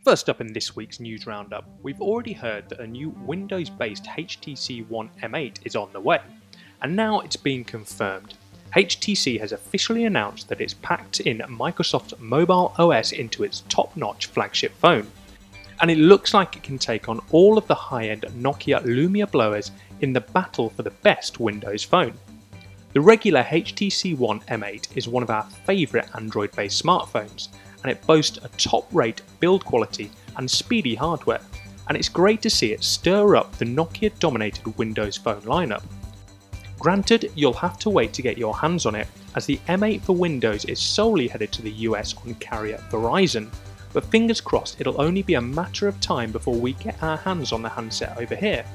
First up in this week's news roundup, we've already heard that a new Windows-based HTC One M8 is on the way, and now it's being confirmed. HTC has officially announced that it's packed in Microsoft's mobile OS into its top-notch flagship phone, and it looks like it can take on all of the high-end Nokia Lumia blowers in the battle for the best Windows phone. The regular HTC One M8 is one of our favourite Android-based smartphones, and it boasts a top-rate build quality and speedy hardware, and it's great to see it stir up the Nokia-dominated Windows phone lineup. Granted, you'll have to wait to get your hands on it, as the M8 for Windows is solely headed to the US on carrier Verizon, but fingers crossed it'll only be a matter of time before we get our hands on the handset over here.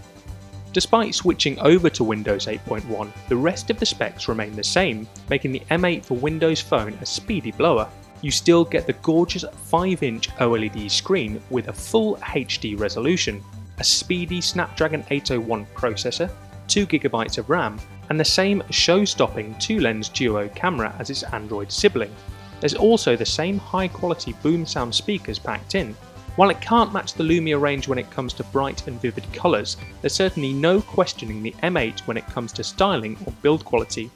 Despite switching over to Windows 8.1, the rest of the specs remain the same, making the M8 for Windows Phone a speedy blower. You still get the gorgeous 5-inch OLED screen with a full HD resolution, a speedy Snapdragon 801 processor, 2GB of RAM, and the same show-stopping 2-lens duo camera as its Android sibling. There's also the same high-quality boom sound speakers packed in. While it can't match the Lumia range when it comes to bright and vivid colours, there's certainly no questioning the M8 when it comes to styling or build quality.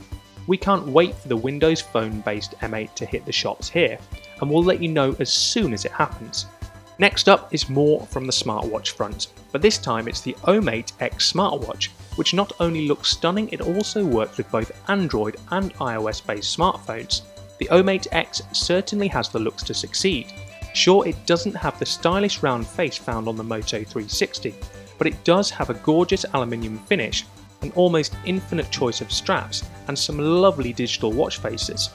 We can't wait for the Windows Phone based M8 to hit the shops here, and we'll let you know as soon as it happens. Next up is more from the smartwatch front, but this time it's the OMate X smartwatch, which not only looks stunning, it also works with both Android and iOS based smartphones. The OMate X certainly has the looks to succeed. Sure, it doesn't have the stylish round face found on the Moto 360, but it does have a gorgeous aluminium finish, an almost infinite choice of straps, and some lovely digital watch faces.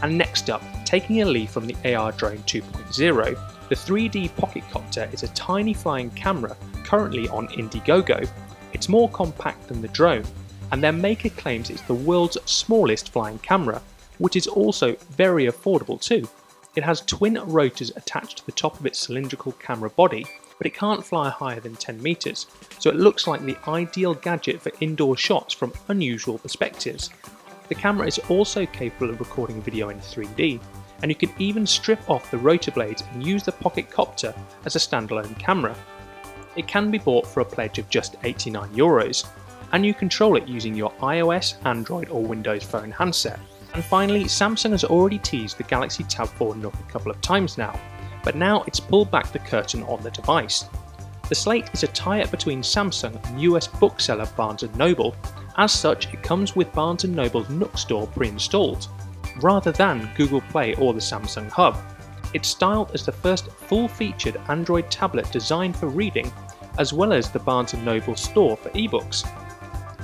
And next up, taking a leaf from the AR Drone 2.0, the 3D Pocketcopter is a tiny flying camera currently on Indiegogo. It's more compact than the drone, and their maker claims it's the world's smallest flying camera, which is also very affordable too. It has twin rotors attached to the top of its cylindrical camera body, but it can't fly higher than 10 meters, so it looks like the ideal gadget for indoor shots from unusual perspectives. The camera is also capable of recording video in 3D, and you can even strip off the rotor blades and use the Pocketcopter as a standalone camera. It can be bought for a pledge of just €89, and you control it using your iOS, Android or Windows Phone handset. And finally, Samsung has already teased the Galaxy Tab 4 Nook a couple of times now, but now it's pulled back the curtain on the device. The Slate is a tie-up between Samsung and US bookseller Barnes & Noble. As such, it comes with Barnes & Noble's Nook store pre-installed, rather than Google Play or the Samsung Hub. It's styled as the first full-featured Android tablet designed for reading, as well as the Barnes & Noble store for ebooks.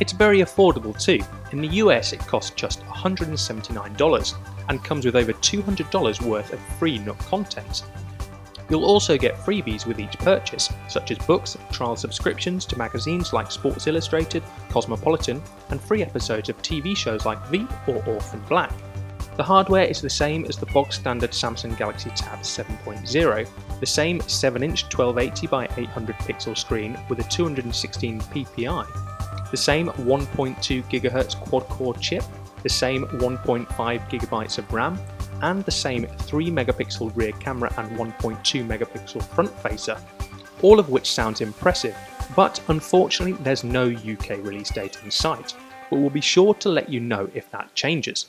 It's very affordable too. In the US it costs just $179 and comes with over $200 worth of free Nook content. You'll also get freebies with each purchase, such as books, trial subscriptions to magazines like Sports Illustrated, Cosmopolitan, and free episodes of TV shows like Veep or Orphan Black. The hardware is the same as the bog standard Samsung Galaxy Tab 7.0, the same 7-inch 1280 by 800 pixel screen with a 216 ppi, the same 1.2 GHz quad-core chip, the same 1.5GB of RAM, and the same 3 megapixel rear camera and 1.2 megapixel front facer, all of which sounds impressive, but unfortunately there's no UK release date in sight, but we'll be sure to let you know if that changes.